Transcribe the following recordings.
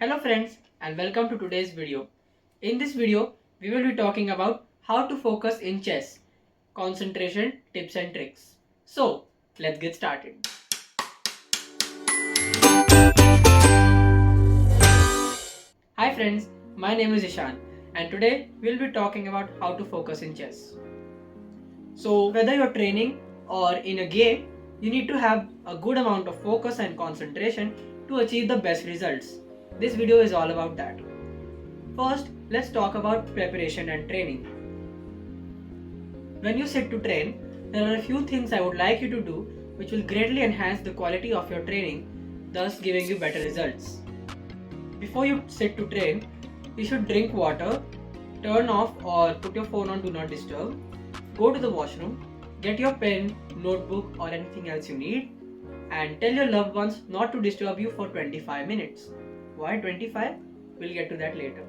Hello friends and welcome to today's video. In this video, we will be talking about how to focus in chess, concentration tips and tricks. So, let's get started. Hi friends, my name is Ishan and today we'll be talking about how to focus in chess. So, whether you're training or in a game, you need to have a good amount of focus and concentration to achieve the best results. This video is all about that. First, let's talk about preparation and training. When you sit to train, there are a few things I would like you to do which will greatly enhance the quality of your training, thus giving you better results. Before you sit to train, you should drink water, turn off or put your phone on do not disturb, go to the washroom, get your pen, notebook or anything else you need, and tell your loved ones not to disturb you for 25 minutes. Why 25? We'll get to that later.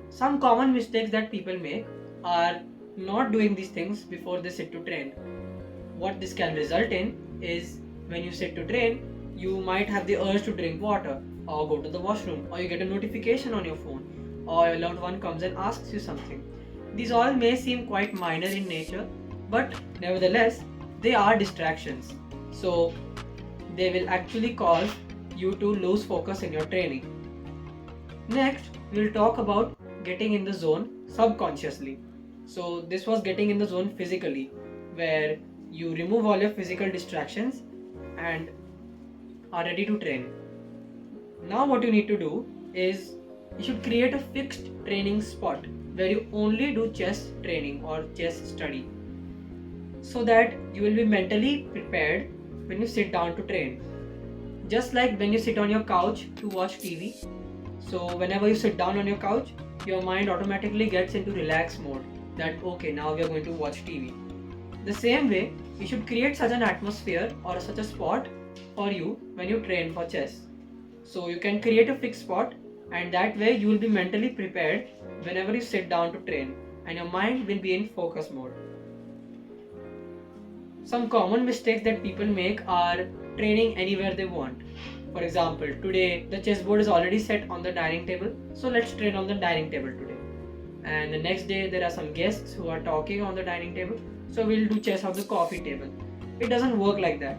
Some common mistakes that people make are not doing these things before they sit to train. What this can result in is when you sit to train, you might have the urge to drink water or go to the washroom, or you get a notification on your phone, or your loved one comes and asks you something. These all may seem quite minor in nature, but nevertheless, they are distractions. So they will actually cause you to lose focus in your training. Next, we'll talk about getting in the zone subconsciously. So this was getting in the zone physically, where you remove all your physical distractions and are ready to train. Now what you need to do is you should create a fixed training spot where you only do chess training or chess study, so that you will be mentally prepared when you sit down to train. Just like when you sit on your couch to watch TV, so whenever you sit down on your couch, your mind automatically gets into relax mode, that okay, now we are going to watch TV. The same way, you should create such an atmosphere or such a spot for you when you train for chess. So you can create a fixed spot, and that way you will be mentally prepared whenever you sit down to train, and your mind will be in focus mode. Some common mistakes that people make are training anywhere they want. For example, today the chessboard is already set on the dining table, so let's train on the dining table today. And the next day there are some guests who are talking on the dining table, so we'll do chess on the coffee table. It doesn't work like that.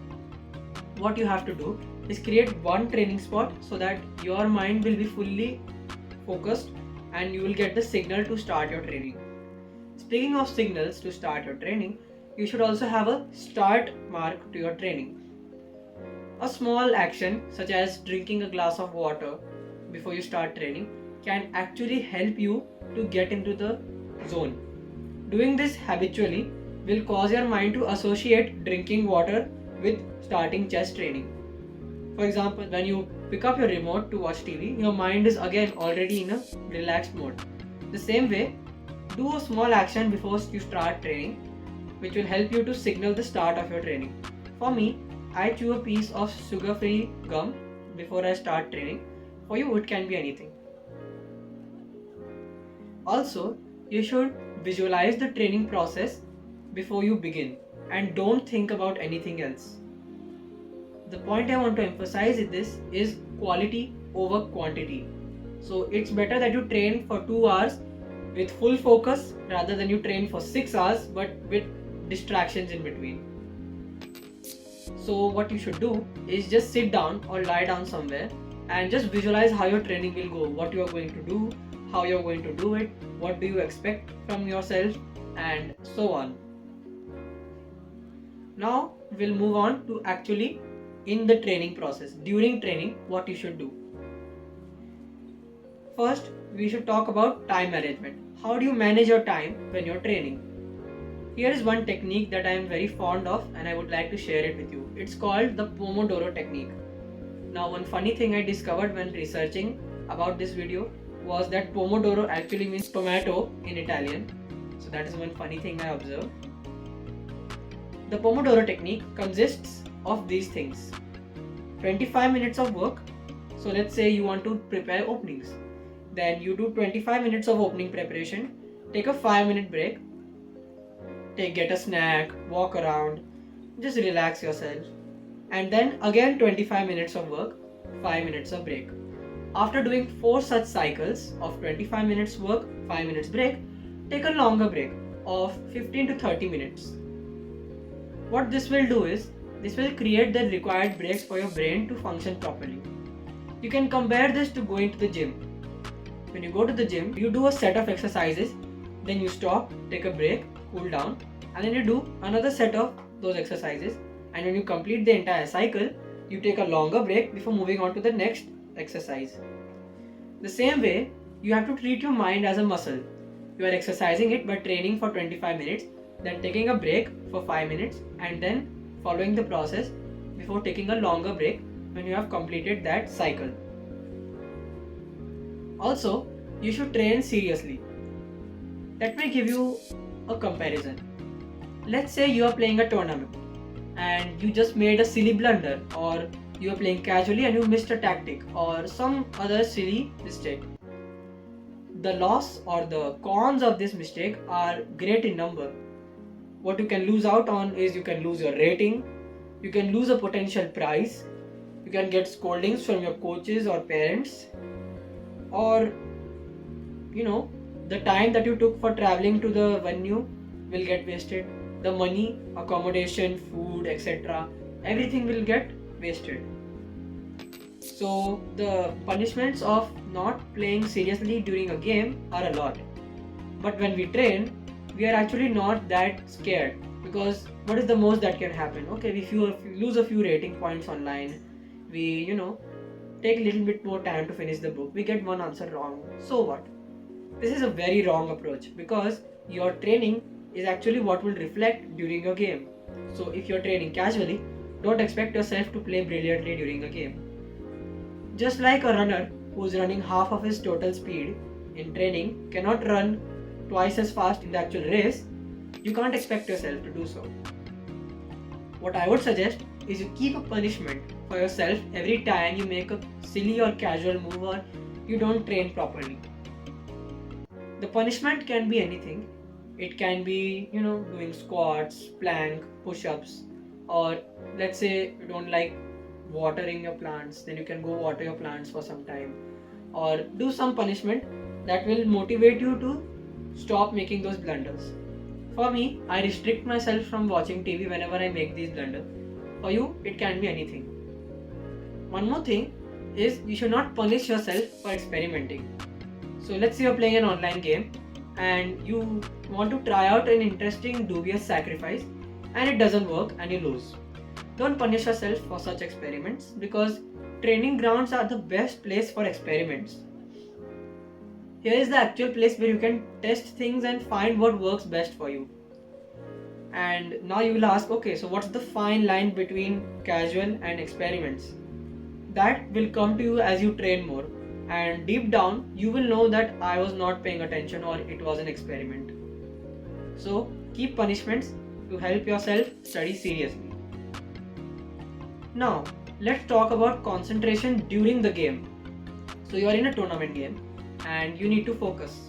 What you have to do is create one training spot so that your mind will be fully focused and you will get the signal to start your training. Speaking of signals to start your training, you should also have a start mark to your training. A small action such as drinking a glass of water before you start training can actually help you to get into the zone. Doing this habitually will cause your mind to associate drinking water with starting chess training. For example, when you pick up your remote to watch TV, your mind is again already in a relaxed mode. The same way, do a small action before you start training, which will help you to signal the start of your training. For me, I chew a piece of sugar-free gum before I start training. For you, it can be anything. Also, you should visualize the training process before you begin and don't think about anything else. The point I want to emphasize in this is quality over quantity. So it's better that you train for 2 hours with full focus rather than you train for 6 hours but with distractions in between. So what you should do is just sit down or lie down somewhere and just visualize how your training will go, what you are going to do, how you are going to do it, what do you expect from yourself, and so on. Now we'll move on to actually in the training process. During training, what you should do. First, we should talk about time management. How do you manage your time when you're training? Here is one technique that I am very fond of and I would like to share it with you. It's called the Pomodoro technique. Now, one funny thing I discovered when researching about this video was that Pomodoro actually means tomato in Italian. So that is one funny thing I observed. The Pomodoro technique consists of these things. 25 minutes of work. So let's say you want to prepare openings. Then you do 25 minutes of opening preparation, take a 5-minute break, get a snack, walk around, just relax yourself. And then again 25 minutes of work, 5 minutes of break. After doing 4 such cycles of 25 minutes work, 5 minutes break, take a longer break of 15 to 30 minutes. What this will do is, this will create the required breaks for your brain to function properly. You can compare this to going to the gym. When you go to the gym, you do a set of exercises, then you stop, take a break, cool down, and then you do another set of those exercises, and when you complete the entire cycle, you take a longer break before moving on to the next exercise. The same way, you have to treat your mind as a muscle. You are exercising it by training for 25 minutes, then taking a break for 5 minutes, and then following the process before taking a longer break when you have completed that cycle. Also, you should train seriously. Let me give you a comparison. Let's say you are playing a tournament and you just made a silly blunder, or you are playing casually and you missed a tactic or some other silly mistake. The loss or the cons of this mistake are great in number. What you can lose out on is you can lose your rating, you can lose a potential prize, you can get scoldings from your coaches or parents, or the time that you took for traveling to the venue will get wasted. The money, accommodation, food, etc., everything will get wasted. So the punishments of not playing seriously during a game are a lot. But when we train, we are actually not that scared, because what is the most that can happen? Okay, if you lose a few rating points online, we take a little bit more time to finish the book, we get one answer wrong, so what? This is a very wrong approach, because your training is actually what will reflect during a game. So if you're training casually, don't expect yourself to play brilliantly during a game. Just like a runner who's running half of his total speed in training cannot run twice as fast in the actual race, you can't expect yourself to do so. What I would suggest is you keep a punishment for yourself every time you make a silly or casual move or you don't train properly. The punishment can be anything. It can be, doing squats, plank, push-ups, or let's say you don't like watering your plants, then you can go water your plants for some time, or do some punishment that will motivate you to stop making those blunders. For me, I restrict myself from watching TV whenever I make these blunders. For you, it can be anything. One more thing is, you should not punish yourself for experimenting. So let's say you're playing an online game and you want to try out an interesting dubious sacrifice and it doesn't work and you lose. Don't punish yourself for such experiments, because training grounds are the best place for experiments. Here is the actual place where you can test things and find what works best for you. And now you will ask, okay, so what's the fine line between casual and experiments? That will come to you as you train more, and deep down you will know that I was not paying attention or it was an experiment. So keep punishments to help yourself study seriously. Now let's talk about concentration during the game. So you are in a tournament game and you need to focus.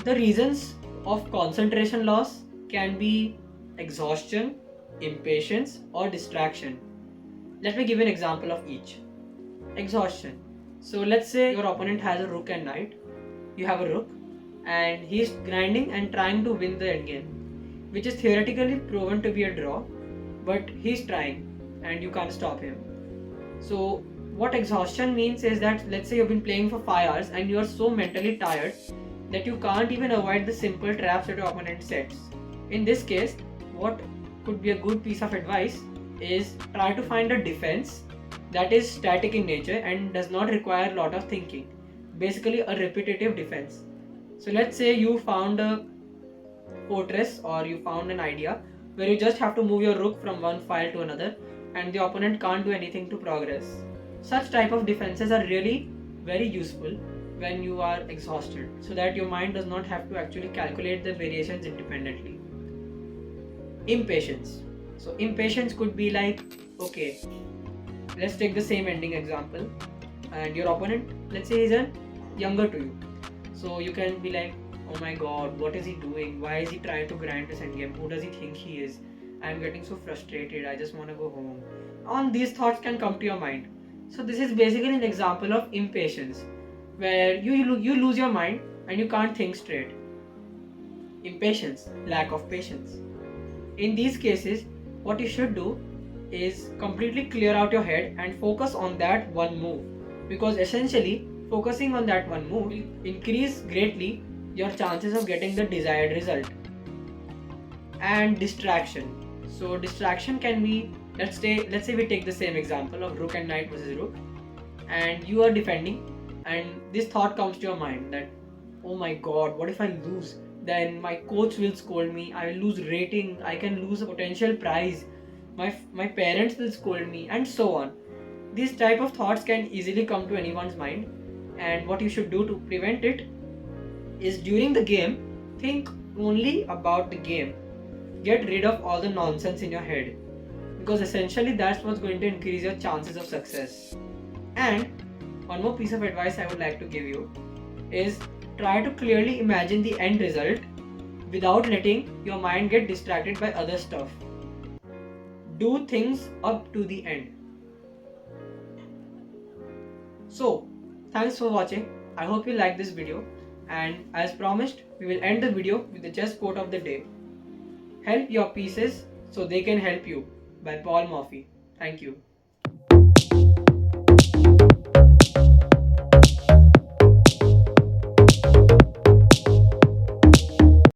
The reasons of concentration loss can be exhaustion, impatience, or distraction. Let me give you an example of each. Exhaustion. So let's say your opponent has a rook and knight. You have a rook and he's grinding and trying to win the endgame, which is theoretically proven to be a draw, but he's trying and you can't stop him. So what exhaustion means is that, let's say you've been playing for 5 hours and you are so mentally tired that you can't even avoid the simple traps that your opponent sets. In this case, what could be a good piece of advice is try to find a defense that is static in nature and does not require a lot of thinking. Basically a repetitive defense. So let's say you found a fortress or you found an idea where you just have to move your rook from one file to another and the opponent can't do anything to progress. Such type of defenses are really very useful when you are exhausted, so that your mind does not have to actually calculate the variations independently. Impatience. So impatience could be like, okay, let's take the same ending example, and your opponent, let's say he's younger to you. So you can be like, oh my god, what is he doing? Why is he trying to grind this endgame? Who does he think he is? I'm getting so frustrated, I just want to go home. All these thoughts can come to your mind. So this is basically an example of impatience. where you lose your mind and you can't think straight. Impatience, lack of patience. In these cases, what you should do is completely clear out your head and focus on that one move, because essentially focusing on that one move will increase greatly your chances of getting the desired result. And distraction. So distraction can be, let's say we take the same example of rook and knight versus rook, and you are defending, and this thought comes to your mind that, oh my god, what if I lose? Then my coach will scold me, I will lose rating, I can lose a potential prize, my parents will scold me, and so on. These type of thoughts can easily come to anyone's mind, and what you should do to prevent it is, during the game, think only about the game. Get rid of all the nonsense in your head, because essentially that's what's going to increase your chances of success. And one more piece of advice I would like to give you is, try to clearly imagine the end result without letting your mind get distracted by other stuff. Do things up to the end. So, thanks for watching. I hope you liked this video, and as promised, we will end the video with the chess quote of the day. Help your pieces so they can help you, by Paul Murphy. Thank you.